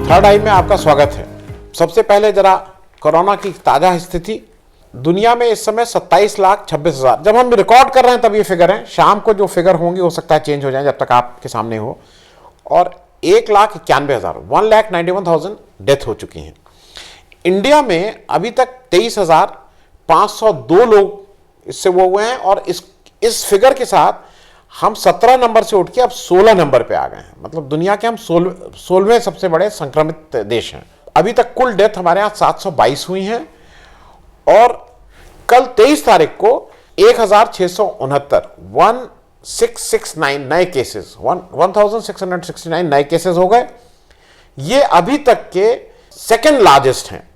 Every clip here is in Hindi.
थर्ड आई में आपका स्वागत है। सबसे पहले जरा कोरोना की ताजा स्थिति। दुनिया में इस समय 27,26,000, जब हम रिकॉर्ड कर रहे हैं तब ये फिगर है। शाम को जो फिगर होंगे हो सकता है चेंज हो जाए, जब तक आपके सामने हो। और 1,91,000 1,91,000 डेथ हो चुकी हैं। इंडिया में अभी तक 23,502 लोग इससे वो हुए हैं। और इस फिगर के साथ हम 17 नंबर से उठ के अब 16 नंबर पे आ गए हैं। मतलब दुनिया के हम 16वें सबसे बड़े संक्रमित देश हैं। अभी तक कुल डेथ हमारे यहाँ 722 हुई हैं। और कल 23 तारीख को 1,669 नए केसेस 1,669 नए केसेस हो गए। ये अभी तक के सेकेंड लार्जेस्ट हैं।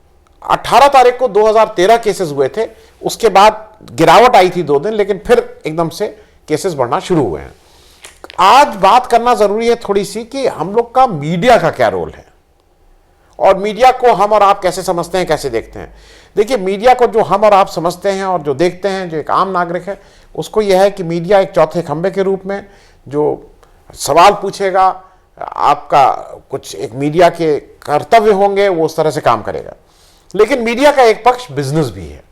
18 तारीख को 2013 केसेस हुए थे, उसके बाद गिरावट आई थी 2 दिन, लेकिन फिर एकदम से केसेस बढ़ना शुरू हुए हैं। आज बात करना जरूरी है थोड़ी सी कि हम लोग का मीडिया का क्या रोल है और मीडिया को हम और आप कैसे समझते हैं, कैसे देखते हैं। देखिए, मीडिया को जो हम और आप समझते हैं और जो देखते हैं, जो एक आम नागरिक है, उसको यह है कि मीडिया एक चौथे खंभे के रूप में जो सवाल पूछेगा, आपका कुछ एक मीडिया के कर्तव्य होंगे, वो उस तरह से काम करेगा। लेकिन मीडिया का एक पक्ष बिजनेस भी है,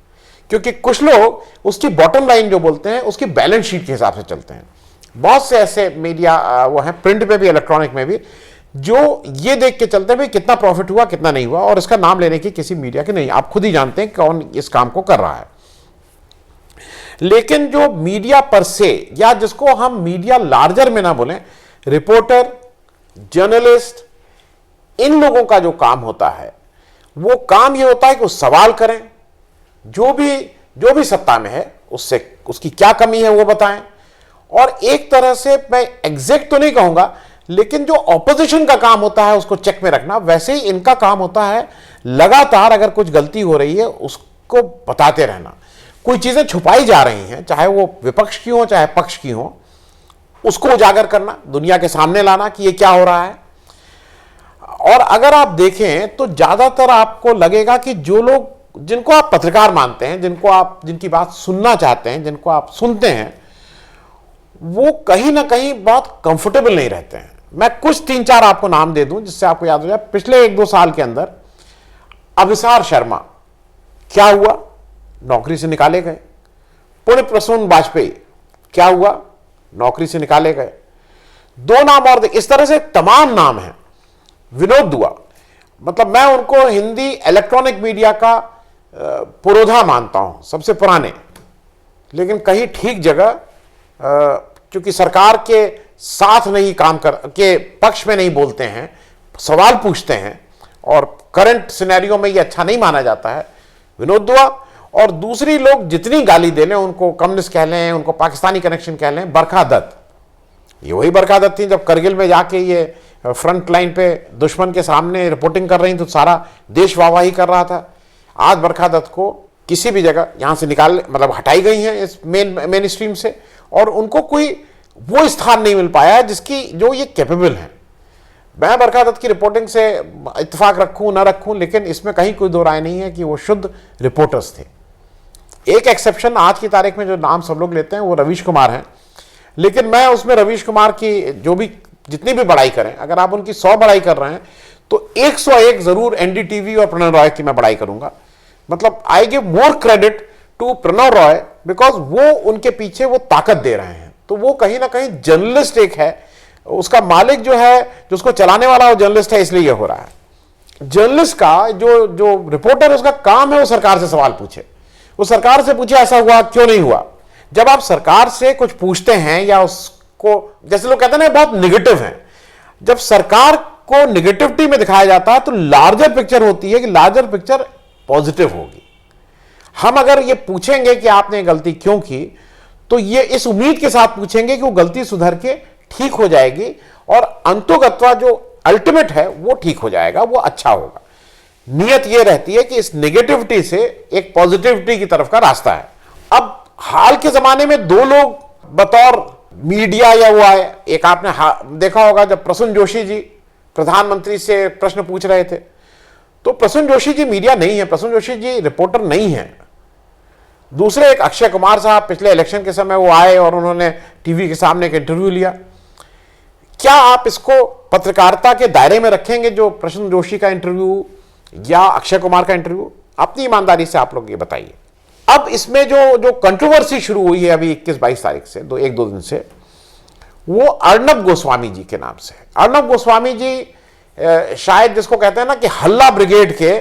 क्योंकि कुछ लोग उसकी बॉटम लाइन जो बोलते हैं उसकी बैलेंस शीट के हिसाब से चलते हैं। बहुत से ऐसे मीडिया वो हैं, प्रिंट में भी इलेक्ट्रॉनिक में भी, जो ये देख के चलते हैं भाई कितना प्रॉफिट हुआ कितना नहीं हुआ, और इसका नाम लेने की किसी मीडिया की नहीं। आप खुद ही जानते हैं कौन इस काम को कर रहा है। लेकिन जो मीडिया पर से, या जिसको हम मीडिया लार्जर में ना बोलें, रिपोर्टर, जर्नलिस्ट, इन लोगों का जो काम होता है, वो काम ये होता है कि वो सवाल करें, जो भी सत्ता में है उससे उसकी क्या कमी है वो बताएं। और एक तरह से मैं एग्जैक्ट तो नहीं कहूंगा, लेकिन जो ऑपोजिशन का काम होता है उसको चेक में रखना, वैसे ही इनका काम होता है लगातार अगर कुछ गलती हो रही है उसको बताते रहना। कोई चीजें छुपाई जा रही हैं, चाहे वो विपक्ष की हो चाहे पक्ष की हो, उसको उजागर करना, दुनिया के सामने लाना कि ये क्या हो रहा है। और अगर आप देखें तो ज्यादातर आपको लगेगा कि जो लोग, जिनको आप पत्रकार मानते हैं, जिनकी बात सुनना चाहते हैं, जिनको आप सुनते हैं, वो कहीं ना कहीं बहुत कंफर्टेबल नहीं रहते हैं। मैं कुछ 3-4 आपको नाम दे दूं जिससे आपको याद हो जाए। पिछले 1-2 साल के अंदर अभिसार शर्मा क्या हुआ, नौकरी से निकाले गए। पुण्य प्रसून वाजपेयी क्या हुआ, नौकरी से निकाले गए। 2 नाम और इस तरह से तमाम नाम हैं। विनोद दुआ, मतलब मैं उनको हिंदी इलेक्ट्रॉनिक मीडिया का पुरोधा मानता हूं, सबसे पुराने, लेकिन कहीं ठीक जगह, क्योंकि सरकार के साथ नहीं काम के पक्ष में नहीं बोलते हैं, सवाल पूछते हैं, और करंट सिनेरियो में ये अच्छा नहीं माना जाता है। विनोद दुआ। और दूसरी लोग जितनी गाली दे लें, उनको कम्युनिस्ट कह लें, उनको पाकिस्तानी कनेक्शन कह लें, बरखा दत्त, ये वही बरखा दत्त थी जब करगिल में जाके ये फ्रंट लाइन पे दुश्मन के सामने रिपोर्टिंग कर रही तो सारा देश वाहवाही कर रहा था। आज बरखा दत्त को किसी भी जगह यहां से मतलब हटाई गई हैं इस मेन स्ट्रीम से, और उनको कोई वो स्थान नहीं मिल पाया है जो ये कैपेबल है। मैं बरखा दत्त की रिपोर्टिंग से इत्तेफाक रखूं ना रखूं, लेकिन इसमें कहीं कोई दो राय नहीं है कि वो शुद्ध रिपोर्टर्स थे। एक एक्सेप्शन आज की तारीख में जो नाम सब लोग लेते हैं वो रवीश कुमार हैं, लेकिन मैं उसमें रवीश कुमार की जितनी भी बड़ाई करें, अगर आप उनकी 100 बड़ाई कर रहे हैं तो 101 जरूर एनडीटीवी और प्रणव रॉय की मैं बड़ाई करूंगा। मतलब I give more credit to Pranav Roy, because वो उनके पीछे वो ताकत दे रहे हैं। तो वो कहीं ना कहीं जर्नलिस्ट एक है, उसका मालिक जो है, जो उसको चलाने वाला वो जर्नलिस्ट है, इसलिए ये हो रहा है। जर्नलिस्ट का जो रिपोर्टर है, उसका काम है वो सरकार से सवाल पूछे, वो सरकार से पूछे ऐसा हुआ क्यों नहीं हुआ। जब आप सरकार से कुछ पूछते हैं या उसको, जैसे लोग कहते हैं ना बहुत निगेटिव है, जब सरकार को निगेटिविटी में दिखाया जाता है तो लार्जर पिक्चर होती है कि लार्जर पिक्चर पॉजिटिव होगी। हम अगर ये पूछेंगे कि आपने गलती क्यों की, तो ये इस उम्मीद के साथ पूछेंगे कि वो गलती सुधर के ठीक हो जाएगी, और अंतोगत्वा जो अल्टीमेट है वो ठीक हो जाएगा, वो अच्छा होगा। नियत ये रहती है कि इस नेगेटिविटी से एक पॉजिटिविटी की तरफ का रास्ता है। अब हाल के जमाने में 2 लोग बतौर मीडिया या वो आए, एक आपने देखा होगा जब प्रसून जोशी जी प्रधानमंत्री से प्रश्न पूछ रहे थे, तो प्रसून जोशी जी मीडिया नहीं है, प्रसून जोशी जी रिपोर्टर नहीं है। दूसरे एक अक्षय कुमार साहब पिछले इलेक्शन के समय वो आए और उन्होंने टीवी के सामने एक इंटरव्यू लिया। क्या आप इसको पत्रकारिता के दायरे में रखेंगे जो प्रसून जोशी का इंटरव्यू या अक्षय कुमार का इंटरव्यू? अपनी ईमानदारी से आप लोग ये बताइए। अब इसमें जो कंट्रोवर्सी शुरू हुई है अभी 21-22 तारीख से, एक दो दिन से, वो अर्नब गोस्वामी जी के नाम से है। अर्नब गोस्वामी जी शायद जिसको कहते हैं ना कि हल्ला ब्रिगेड के,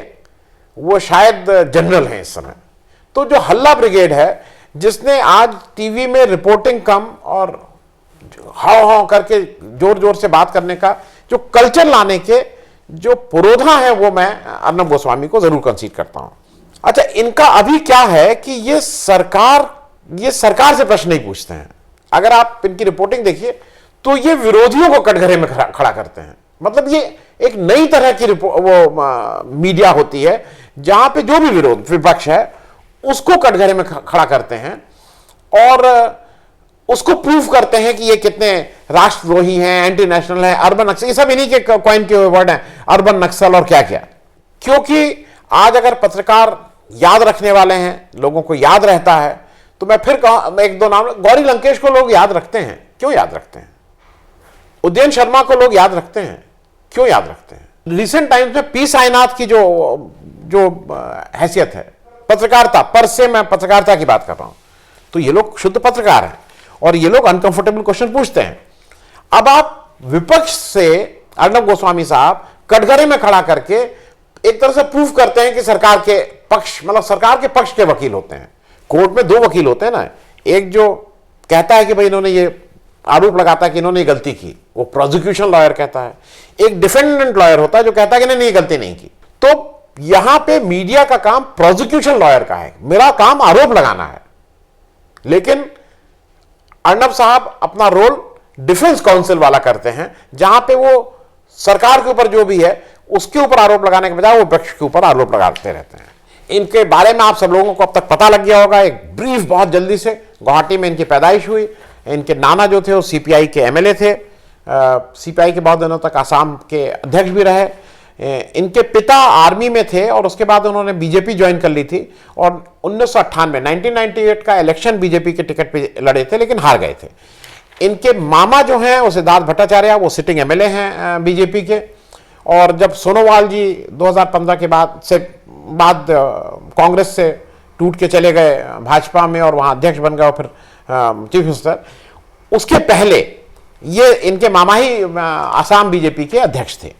वो शायद जनरल हैं इस समय। तो जो हल्ला ब्रिगेड है, जिसने आज टीवी में रिपोर्टिंग कम और हाव हाव करके जोर जोर से बात करने का जो कल्चर लाने के जो पुरोधा है, वो मैं अर्नब गोस्वामी को जरूर कंसीड करता हूं। अच्छा, इनका अभी क्या है कि ये सरकार से प्रश्न नहीं पूछते हैं। अगर आप इनकी रिपोर्टिंग देखिए तो ये विरोधियों को कटघरे में खड़ा करते हैं। मतलब ये एक नई तरह की मीडिया होती है जहां पे जो भी विपक्ष है उसको कटघरे में खड़ा करते हैं और उसको प्रूफ करते हैं कि ये कितने राष्ट्रद्रोही हैं, एंटी नेशनल है, अर्बन नक्सल, ये सब इन्हीं के कॉइन के वर्ड हैं, अर्बन नक्सल और क्या क्या। क्योंकि आज अगर पत्रकार याद रखने वाले हैं, लोगों को याद रहता है, तो मैं फिर एक दो नाम, गौरी लंकेश को लोग याद रखते हैं, क्यों याद रखते हैं? उदयन शर्मा को लोग याद रखते हैं, क्यों याद रखते हैं? रिसेंट टाइम्स में पी साईनाथ की जो हैसियत है पत्रकारिता पर से, मैं पत्रकारिता की बात कर रहा हूं, तो ये लोग शुद्ध पत्रकार हैं और ये लोग अनकंफर्टेबल क्वेश्चन पूछते हैं। अब आप विपक्ष से अर्नब गोस्वामी साहब कटघरे में खड़ा करके एक तरह से प्रूफ करते हैं कि सरकार के पक्ष, मतलब सरकार के पक्ष के वकील होते हैं। कोर्ट में दो वकील होते हैं ना, एक जो कहता है कि भाई इन्होंने ये आरोप लगाता है कि इन्होंने ये गलती की, वो प्रोसिक्यूशन लॉयर कहता है। एक डिफेंडेंट लॉयर होता है जो कहता है कि नहीं, ये गलती नहीं की। तो यहां पे मीडिया का काम प्रोसिक्यूशन लॉयर का है, मेरा काम आरोप लगाना है। लेकिन अर्नब साहब अपना रोल डिफेंस काउंसिल वाला करते हैं, जहां पे वो सरकार के ऊपर जो भी है उसके ऊपर आरोप लगाने के बजाय वो विपक्ष के ऊपर आरोप लगाते रहते हैं। इनके बारे में आप सब लोगों को अब तक पता लग गया होगा। एक ब्रीफ बहुत जल्दी से, गुवाहाटी में इनकी पैदाइश हुई। इनके नाना जो थे वो सीपीआई के एमएलए थे, सीपीआई के बहुत दिनों तक आसाम के अध्यक्ष भी रहे। इनके पिता आर्मी में थे और उसके बाद उन्होंने बीजेपी ज्वाइन कर ली थी और 1998 का इलेक्शन बीजेपी के टिकट पे लड़े थे, लेकिन हार गए थे। इनके मामा जो हैं वो सिद्धार्थ भट्टाचार्य, वो सिटिंग एमएलए हैं बीजेपी के। और जब सोनोवाल जी 2015 के बाद कांग्रेस से टूट के चले गए भाजपा में और वहां अध्यक्ष बन गए और फिर चीफ मिनिस्टर, उसके पहले ये इनके मामा ही आसाम बीजेपी के अध्यक्ष थे।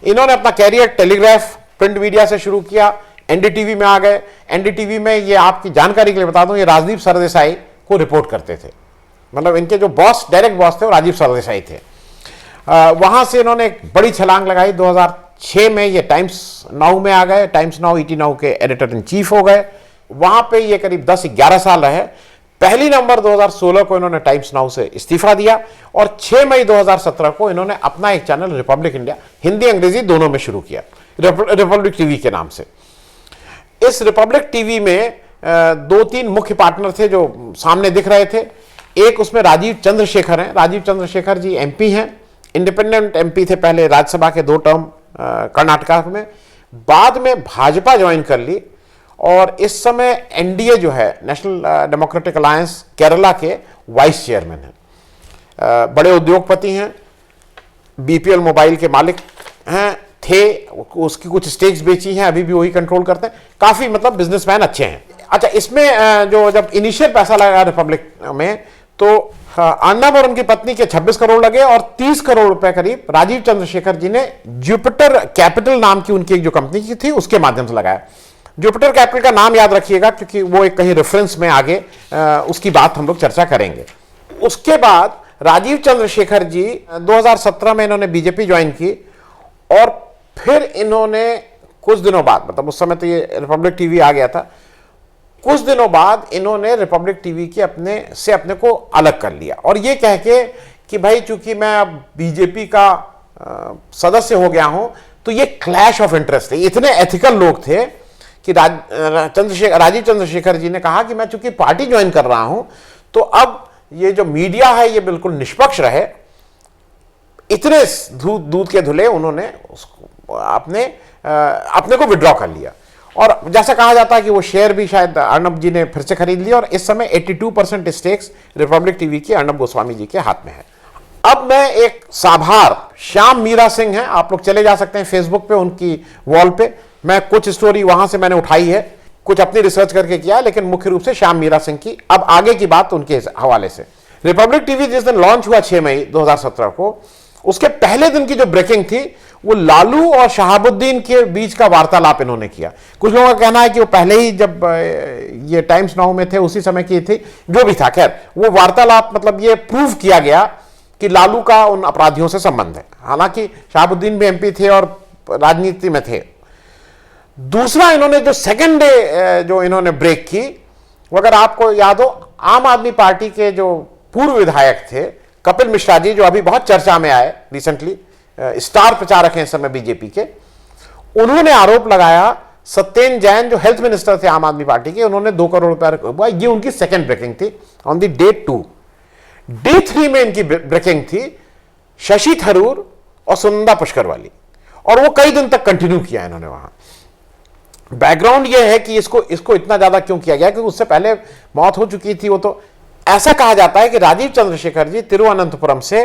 इन्होंने अपना कैरियर टेलीग्राफ प्रिंट मीडिया से शुरू किया, एनडीटीवी में आ गए। एनडीटीवी में, ये आपकी जानकारी के लिए बता दूं, ये राजदीप सरदेसाई को रिपोर्ट करते थे। मतलब इनके जो बॉस, डायरेक्ट बॉस थे, वो राजीव सरदेसाई थे। वहां से इन्होंने एक बड़ी छलांग लगाई। 2006 में ये टाइम्स नाउ में आ गए, टाइम्स नाउ ईटी नाउ के एडिटर इन चीफ हो गए। वहां पे ये करीब 10-11 साल रहे। 1 नवंबर 2016 को इन्होंने टाइम्स नाउ से इस्तीफा दिया और 6 मई 2017 को इन्होंने अपना एक चैनल रिपब्लिक इंडिया, हिंदी अंग्रेजी दोनों में शुरू किया, रिपब्लिक टीवी के नाम से। इस रिपब्लिक टीवी में 2-3 मुख्य पार्टनर थे जो सामने दिख रहे थे। एक उसमें राजीव चंद्रशेखर हैं। राजीव चंद्रशेखर जी एमपी हैं, इंडिपेंडेंट एमपी थे पहले, राज्यसभा के 2 टर्म कर्नाटका में। बाद में भाजपा ज्वाइन कर ली और इस समय एनडीए जो है, नेशनल डेमोक्रेटिक अलायंस, केरला के वाइस चेयरमैन हैं। बड़े उद्योगपति हैं, बीपीएल मोबाइल के मालिक हैं, थे, उसकी कुछ स्टेक्स बेची हैं, अभी भी वही कंट्रोल करते हैं। काफी मतलब बिजनेसमैन अच्छे हैं। अच्छा, इसमें जो जब इनिशियल पैसा लगा रिपब्लिक में, तो अर्नब और उनकी पत्नी के 26 करोड़ लगे और 30 करोड़ रुपए करीब राजीव चंद्रशेखर जी ने जुपिटर कैपिटल नाम की उनकी एक जो कंपनी की थी उसके माध्यम से लगाया। जुपिटर कैपिटल का नाम याद रखिएगा क्योंकि वो एक कहीं रेफरेंस में आगे उसकी बात हम लोग चर्चा करेंगे। उसके बाद राजीव चंद्रशेखर जी 2017 में इन्होंने बीजेपी ज्वाइन की और फिर इन्होंने कुछ दिनों बाद, मतलब उस समय तो ये रिपब्लिक टीवी आ गया था, कुछ दिनों बाद इन्होंने रिपब्लिक टीवी के अपने को अलग कर लिया और ये कह के कि भाई चूंकि मैं अब बीजेपी का सदस्य हो गया हूं तो ये क्लैश ऑफ इंटरेस्ट है। इतने एथिकल लोग थे कि राजीव चंद्रशेखर जी ने कहा कि मैं चूंकि पार्टी ज्वाइन कर रहा हूं तो अब ये जो मीडिया है ये बिल्कुल निष्पक्ष रहे। इतने दूध के धुले उन्होंने उसको अपने को विड्रॉ कर लिया और जैसा कहा जाता है कि वो शेयर भी शायद अर्नब जी ने फिर से खरीद लिया और इस समय 82% स्टेक्स रिपब्लिक टीवी के अर्नब गोस्वामी जी के हाथ में है। अब मैं एक साभार श्याम मीरा सिंह हैं, आप लोग चले जा सकते हैं फेसबुक पे, उनकी वॉल पे मैं कुछ स्टोरी वहां से मैंने उठाई है, कुछ अपनी रिसर्च करके किया है, लेकिन मुख्य रूप से श्याम मीरा सिंह की। अब आगे की बात उनके हवाले से। रिपब्लिक टीवी जिस दिन लॉन्च हुआ 6 मई 2017 को, उसके पहले दिन की जो ब्रेकिंग थी वो लालू और शहाबुद्दीन के बीच का वार्तालाप इन्होंने किया। कुछ लोगों का कहना है कि वो पहले ही जब ये टाइम्स नाउ में थे उसी समय की थी, जो भी था, खैर वो वार्तालाप मतलब ये प्रूव किया गया कि लालू का उन अपराधियों से संबंध है। हालांकि शहाबुद्दीन भी एमपी थे और राजनीति में थे। दूसरा, इन्होंने जो सेकंड डे जो इन्होंने ब्रेक की, वो अगर आपको याद हो, आम आदमी पार्टी के जो पूर्व विधायक थे कपिल मिश्रा जी, जो अभी बहुत चर्चा में आए रिसेंटली, स्टार प्रचारक हैं इस समय बीजेपी के, उन्होंने आरोप लगाया, सत्येंद्र जैन जो हेल्थ मिनिस्टर थे आम आदमी पार्टी के, उन्होंने 2 करोड़ रुपए हुआ। ये उनकी सेकंड ब्रेकिंग थी ऑन दी डे 2। डे 3 में इनकी ब्रेकिंग थी शशि थरूर और सुनंदा पुष्कर वाली, और वो कई दिन तक कंटिन्यू किया इन्होंने वहां। बैकग्राउंड ये है कि इसको इतना ज्यादा क्यों किया गया, क्योंकि उससे पहले मौत हो चुकी थी। वो तो ऐसा कहा जाता है कि राजीव चंद्रशेखर जी तिरुवनंतपुरम से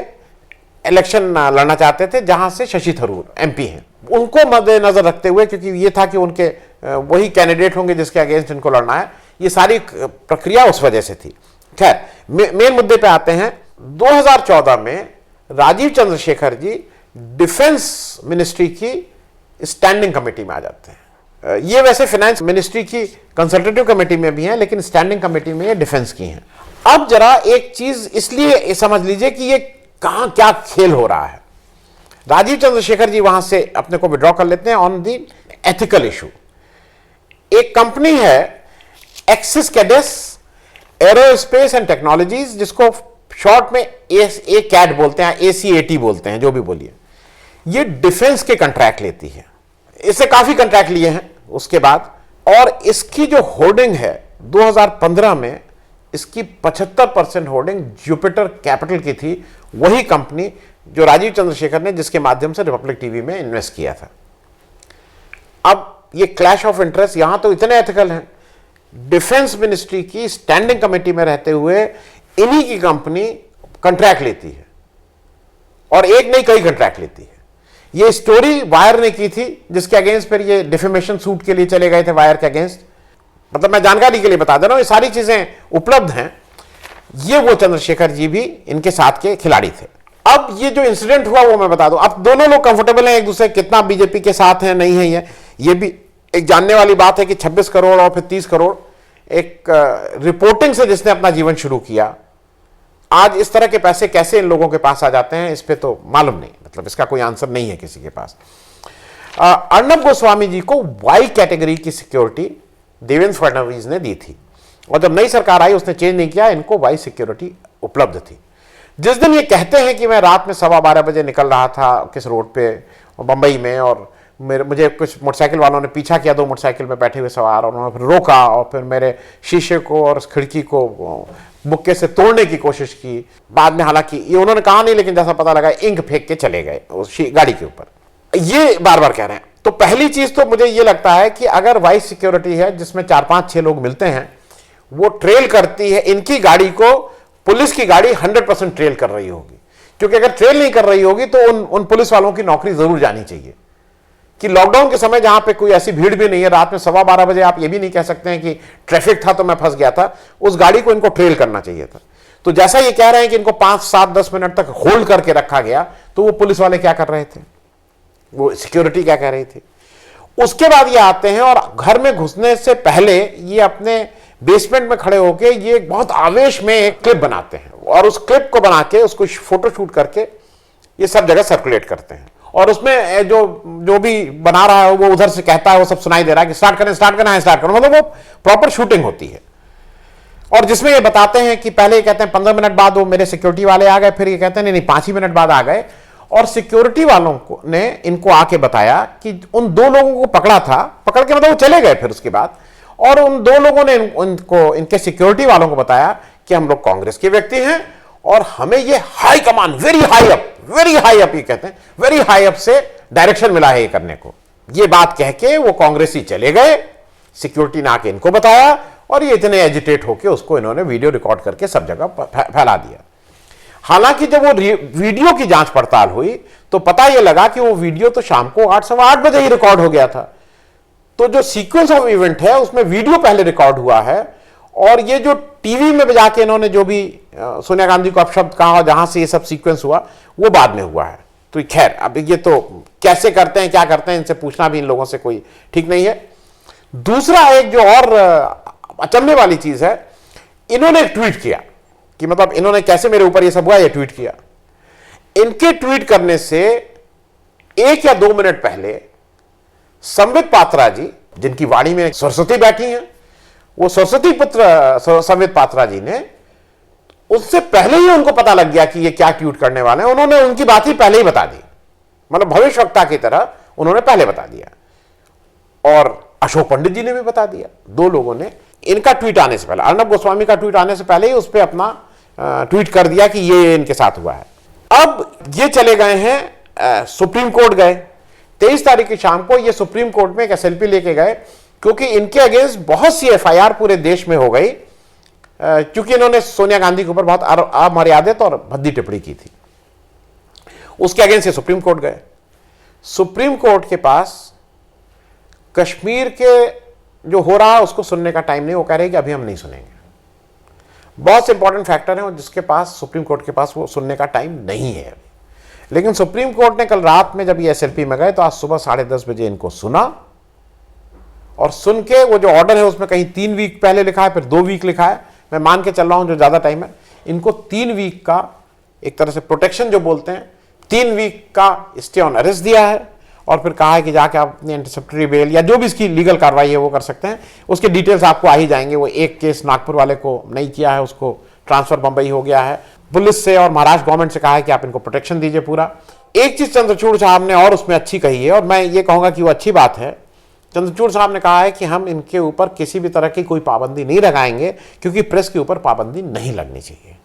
इलेक्शन लड़ना चाहते थे, जहां से शशि थरूर एमपी हैं। उनको मद्देनजर रखते हुए, क्योंकि ये था कि उनके वही कैंडिडेट होंगे जिसके अगेंस्ट इनको लड़ना है, ये सारी प्रक्रिया उस वजह से थी। खैर, मेन मुद्दे पे आते हैं। 2014 में राजीव चंद्रशेखर जी डिफेंस मिनिस्ट्री की स्टैंडिंग कमेटी में आ जाते हैं। ये वैसे फाइनेंस मिनिस्ट्री की कंसल्टेटिव कमेटी में भी हैं, लेकिन स्टैंडिंग कमेटी में ये डिफेंस की हैं। अब जरा एक चीज इसलिए समझ लीजिए कि ये कहां क्या खेल हो रहा है। राजीव चंद्रशेखर जी वहां से अपने को विड्रॉ कर लेते हैं ऑन दी एथिकल इशू। एक कंपनी है एक्सिस कैडेस एरोस्पेस एंड टेक्नोलॉजीज, जिसको शॉर्ट में ए कैट बोलते हैं, ACAT बोलते हैं, जो भी बोलिए। ये डिफेंस के कॉन्ट्रैक्ट लेती है, इससे काफी कॉन्ट्रैक्ट लिए हैं उसके बाद। और इसकी जो होर्डिंग है 2015 में, इसकी 75% होर्डिंग जुपिटर कैपिटल की थी, वही कंपनी जो राजीव चंद्रशेखर ने जिसके माध्यम से रिपब्लिक टीवी में इन्वेस्ट किया था। अब ये क्लैश ऑफ इंटरेस्ट, यहां तो इतने एथिकल हैं, डिफेंस मिनिस्ट्री की स्टैंडिंग कमेटी में रहते हुए इन्हीं की कंपनी कॉन्ट्रैक्ट लेती है, और एक नहीं कई कॉन्ट्रैक्ट लेती है। ये स्टोरी वायर ने की थी, जिसके अगेंस्ट फिर ये डिफेमेशन सूट के लिए चले गए थे वायर के अगेंस्ट। मतलब मैं जानकारी के लिए बता दे रहा हूं, ये सारी चीजें उपलब्ध हैं। ये वो चंद्रशेखर जी भी इनके साथ के खिलाड़ी थे। अब ये जो इंसिडेंट हुआ वो मैं बता दूं। अब दोनों लोग कंफर्टेबल हैं एक दूसरे, कितना बीजेपी के साथ हैं नहीं है, ये भी एक जानने वाली बात है कि 26 करोड़ और फिर 30 करोड़ एक रिपोर्टिंग से जिसने अपना जीवन शुरू किया, आज इस तरह के पैसे कैसे इन लोगों के पास आ जाते हैं, इस पे तो मालूम नहीं, मतलब इसका कोई आंसर नहीं है किसी के पास। अर्नब गोस्वामी जी को वाई कैटेगरी की सिक्योरिटी देवेंद्र फडणवीस ने दी थी, और जब नई सरकार आई उसने चेंज नहीं किया, इनको वाई सिक्योरिटी उपलब्ध थी। जिस दिन ये कहते हैं कि मैं रात में 12:15 बजे निकल रहा था किस रोड पे बंबई में, और मुझे कुछ मोटरसाइकिल वालों ने पीछा किया, 2 मोटरसाइकिल में बैठे हुए सवार, और उन्होंने फिर रोका और फिर मेरे शीशे को और खिड़की को मुक्के से तोड़ने की कोशिश की। बाद में हालांकि ये उन्होंने कहा नहीं, लेकिन जैसा पता लगा इंक फेंक के चले गए उस गाड़ी के ऊपर। ये बार बार कह रहे हैं। तो पहली चीज तो मुझे ये लगता है कि अगर वाइस सिक्योरिटी है जिसमें 4-5-6 लोग मिलते हैं, वो ट्रेल करती है इनकी गाड़ी को, पुलिस की गाड़ी 100% ट्रेल कर रही होगी। क्योंकि अगर ट्रेल नहीं कर रही होगी तो उन पुलिस वालों की नौकरी जरूर जानी चाहिए। कि लॉकडाउन के समय जहां पे कोई ऐसी भीड़ भी नहीं है, रात में 12:15 बजे आप ये भी नहीं कह सकते हैं कि ट्रैफिक था तो मैं फंस गया था, उस गाड़ी को इनको ट्रेल करना चाहिए था। तो जैसा ये कह रहे हैं कि इनको 5-7-10 मिनट तक होल्ड करके रखा गया, तो वो पुलिस वाले क्या कर रहे थे, वो सिक्योरिटी क्या कह रही थी। उसके बाद ये आते हैं और घर में घुसने से पहले ये अपने बेसमेंट में खड़े होकर ये बहुत आवेश में एक क्लिप बनाते हैं, और उस क्लिप को बना के उसको फोटो शूट करके ये सब जगह सर्कुलेट करते हैं। और उसमें जो भी बना रहा है वो उधर से कहता है, वो सब सुनाई दे रहा है कि स्टार्ट करना है, मतलब वो प्रॉपर शूटिंग होती है। और जिसमें ये बताते हैं कि पहले ये कहते हैं 15 मिनट बाद वो मेरे सिक्योरिटी वाले आ गए, फिर ये कहते हैं नहीं 5 ही मिनट बाद आ गए, और सिक्योरिटी वालों को ने इनको आके बताया कि उन 2 लोगों को पकड़ा था, पकड़ के मतलब वो चले गए फिर उसके बाद, और उन 2 लोगों ने इनके सिक्योरिटी वालों को बताया कि हम लोग कांग्रेस के व्यक्ति हैं और हमें ये high command, very high up ये कहते हैं, वेरी हाई अप से डायरेक्शन मिला है ये करने को। ये बात कह के वो कांग्रेसी चले गए, सिक्योरिटी ने आके इनको बताया, और ये इतने एजिटेट होके उसको इन्होंने वीडियो रिकॉर्ड करके सब जगह फैला दिया। हालांकि जब वो वीडियो की जांच पड़ताल हुई तो पता यह लगा कि वो वीडियो तो शाम को 8 सवा 8 बजे ही रिकॉर्ड हो गया था। तो जो सीक्वेंस ऑफ इवेंट है उसमें वीडियो पहले रिकॉर्ड हुआ है, और ये जो टीवी में बजा के इन्होंने जो भी सोनिया गांधी को अपशब्द कहा, जहां से ये सब सीक्वेंस हुआ, वो बाद में हुआ है। तो खैर, अब ये तो कैसे करते हैं, क्या करते हैं, इनसे पूछना भी इन लोगों से कोई ठीक नहीं है। दूसरा एक जो और अचंभे वाली चीज है, इन्होंने एक ट्वीट किया कि मतलब इन्होंने कैसे मेरे ऊपर ये सब हुआ, ये ट्वीट किया। इनके ट्वीट करने से 1 या 2 मिनट पहले संबित पात्रा जी, जिनकी वाणी में सरस्वती बैठी हैं, वो सरस्वती पुत्र संबित पात्रा जी ने, उससे पहले ही उनको पता लग गया कि ये क्या ट्वीट करने वाले हैं। उन्होंने उनकी बात ही पहले ही बता दी, मतलब भविष्यवक्ता की तरह उन्होंने पहले बता दिया। और अशोक पंडित जी ने भी बता दिया। 2 लोगों ने इनका ट्वीट आने से पहले, अर्नब गोस्वामी का ट्वीट आने से पहले ही उस पर अपना ट्वीट कर दिया कि ये इनके साथ हुआ है। अब ये चले गए हैं सुप्रीम कोर्ट गए 23 तारीख की शाम को। ये सुप्रीम कोर्ट में एक SLP लेके गए, क्योंकि इनके अगेंस्ट बहुत सी FIR पूरे देश में हो गई, क्योंकि इन्होंने सोनिया गांधी के ऊपर बहुत अमर्यादित और भद्दी टिप्पणी की थी। उसके अगेंस्ट ये सुप्रीम कोर्ट गए। सुप्रीम कोर्ट के पास कश्मीर के जो हो रहा है उसको सुनने का टाइम नहीं। वो कह रहे हैं कि अभी हम नहीं सुनेंगे। बहुत से इंपॉर्टेंट फैक्टर हैं जिसके पास, सुप्रीम कोर्ट के पास, वो सुनने का टाइम नहीं है। लेकिन सुप्रीम कोर्ट ने कल रात में जब ये SLP में गए तो आज सुबह 10:30 बजे इनको सुना, और सुन के वो जो ऑर्डर है उसमें कहीं 3 वीक पहले लिखा है, फिर 2 वीक लिखा है। मैं मान के चल रहा हूं जो ज्यादा टाइम है, इनको 3 वीक का एक तरह से प्रोटेक्शन जो बोलते हैं, 3 वीक का स्टे ऑन अरेस्ट दिया है, और फिर कहा है कि जाके आप अपनी एंटीसिपेटरी बेल या जो भी इसकी लीगल कार्रवाई है वो कर सकते हैं। उसके डिटेल्स आपको आ ही जाएंगे। वो एक केस नागपुर वाले को नहीं किया है, उसको ट्रांसफर बंबई हो गया है। पुलिस से और महाराष्ट्र गवर्नमेंट से कहा है कि आप इनको प्रोटेक्शन दीजिए पूरा। एक चीज चंद्रचूड़ साहब ने और उसमें अच्छी कही है, और मैं ये कहूंगा कि वो अच्छी बात है। चंद्रचूड़ साहब ने कहा है कि हम इनके ऊपर किसी भी तरह की कोई पाबंदी नहीं लगाएंगे, क्योंकि प्रेस के ऊपर पाबंदी नहीं लगनी चाहिए।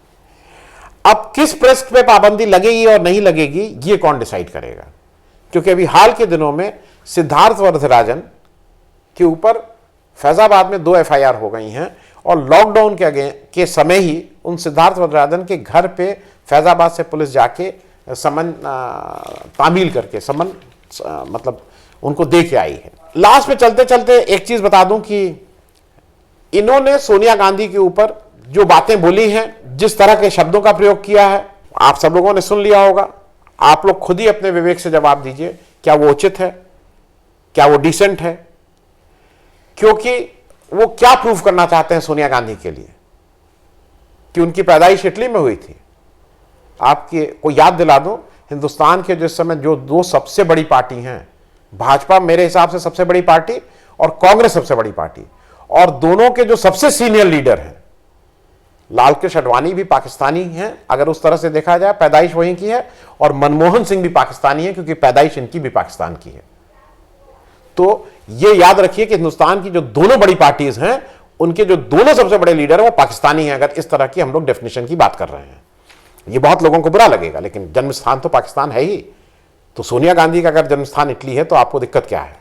अब किस प्रेस पे पाबंदी लगेगी और नहीं लगेगी ये कौन डिसाइड करेगा, क्योंकि अभी हाल के दिनों में सिद्धार्थ वरदराजन के ऊपर फैजाबाद में 2 FIR हो गई हैं, और लॉकडाउन के समय ही उन सिद्धार्थ वरदराजन के घर पे फैजाबाद से पुलिस जाके समन तामील करके समन मतलब उनको दे के आई है। लास्ट में चलते चलते एक चीज बता दूं कि इन्होंने सोनिया गांधी के ऊपर जो बातें बोली हैं, जिस तरह के शब्दों का प्रयोग किया है, आप सब लोगों ने सुन लिया होगा। आप लोग खुद ही अपने विवेक से जवाब दीजिए, क्या वो उचित है, क्या वो डिसेंट है? क्योंकि वो क्या प्रूव करना चाहते हैं सोनिया गांधी के लिए कि उनकी पैदाइश इटली में हुई थी। आपकी को याद दिला दूं, हिंदुस्तान के जिस समय जो 2 सबसे बड़ी पार्टी हैं, भाजपा मेरे हिसाब से सबसे बड़ी पार्टी और कांग्रेस सबसे बड़ी पार्टी, और दोनों के जो सबसे सीनियर लीडर हैं, लाल कृष्ण आडवाणी भी पाकिस्तानी हैं, अगर उस तरह से देखा जाए, पैदाइश वहीं की है, और मनमोहन सिंह भी पाकिस्तानी है, क्योंकि पैदाइश इनकी भी पाकिस्तान की है। तो ये याद रखिए कि हिंदुस्तान की जो दोनों बड़ी पार्टीज हैं, उनके जो दोनों सबसे बड़े लीडर हैं वो पाकिस्तानी हैं, अगर इस तरह की हम लोग डेफिनेशन की बात कर रहे हैं। ये बहुत लोगों को बुरा लगेगा, लेकिन जन्म स्थान तो पाकिस्तान है ही। तो सोनिया गांधी का अगर जन्म स्थान इटली है तो आपको दिक्कत क्या है?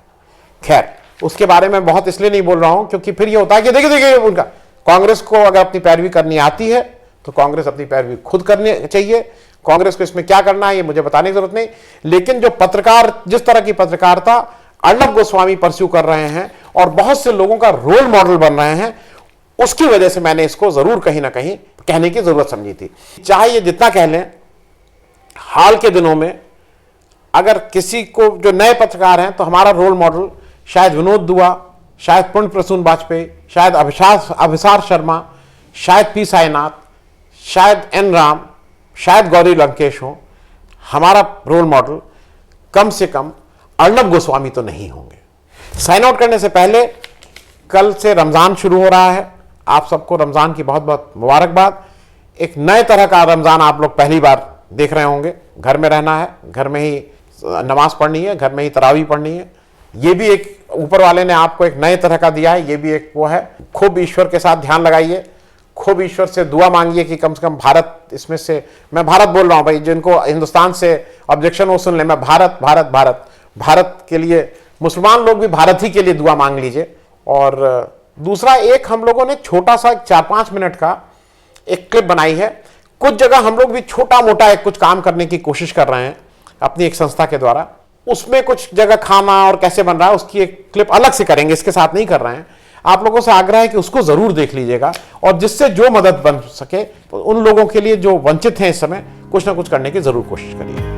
खैर, उसके बारे में बहुत इसलिए नहीं बोल रहा हूं क्योंकि फिर ये होता है कि देखिए उनका, कांग्रेस को अगर अपनी पैरवी करनी आती है तो कांग्रेस अपनी पैरवी खुद करनी चाहिए। कांग्रेस को इसमें क्या करना है ये मुझे बताने की जरूरत नहीं। लेकिन जो पत्रकार, जिस तरह की पत्रकारिता अर्नब गोस्वामी परस्यू कर रहे हैं और बहुत से लोगों का रोल मॉडल बन रहे हैं, उसकी वजह से मैंने इसको जरूर कहीं ना कहीं कहने की जरूरत समझी थी। चाहे ये जितना कह लें, हाल के दिनों में अगर किसी को, जो नए पत्रकार हैं, तो हमारा रोल मॉडल शायद विनोद दुआ, शायद पुण्य प्रसून वाजपेयी, शायद अभिसार शर्मा, शायद पी साईनाथ, शायद एन राम, शायद गौरी लंकेश हो। हमारा रोल मॉडल कम से कम अर्नब गोस्वामी तो नहीं होंगे। साइन आउट करने से पहले, कल से रमजान शुरू हो रहा है। आप सबको रमजान की बहुत बहुत मुबारकबाद। एक नए तरह का रमजान आप लोग पहली बार देख रहे होंगे। घर में रहना है, घर में ही नमाज पढ़नी है, घर में ही तरावी पढ़नी है। ये भी एक ऊपर वाले ने आपको एक नए तरह का दिया है, ये भी एक वो है। खूब ईश्वर के साथ ध्यान लगाइए, खूब ईश्वर से दुआ मांगिए कि कम से कम भारत, इसमें से मैं भारत बोल रहा हूं भाई, जिनको हिंदुस्तान से ऑब्जेक्शन वो सुन ले, मैं भारत भारत भारत भारत के लिए, मुसलमान लोग भी भारत ही के लिए दुआ मांग लीजिए। और दूसरा, एक हम लोगों ने छोटा सा 4-5 मिनट का एक क्लिप बनाई है। कुछ जगह हम लोग भी छोटा मोटा एक कुछ काम करने की कोशिश कर रहे हैं अपनी एक संस्था के द्वारा। उसमें कुछ जगह खाना और कैसे बन रहा है उसकी एक क्लिप अलग से करेंगे, इसके साथ नहीं कर रहे हैं। आप लोगों से आग्रह है कि उसको जरूर देख लीजिएगा और जिससे जो मदद बन सके उन लोगों के लिए जो वंचित हैं इस समय, कुछ ना कुछ करने की जरूर कोशिश करिए।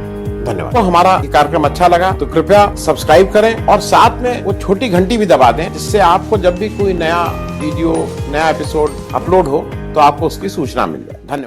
धन्यवाद। तो हमारा ये कार्यक्रम अच्छा लगा तो कृपया सब्सक्राइब करें और साथ में वो छोटी घंटी भी दबा दें, जिससे आपको जब भी कोई नया वीडियो, नया एपिसोड अपलोड हो तो आपको उसकी सूचना मिल जाए। धन्यवाद।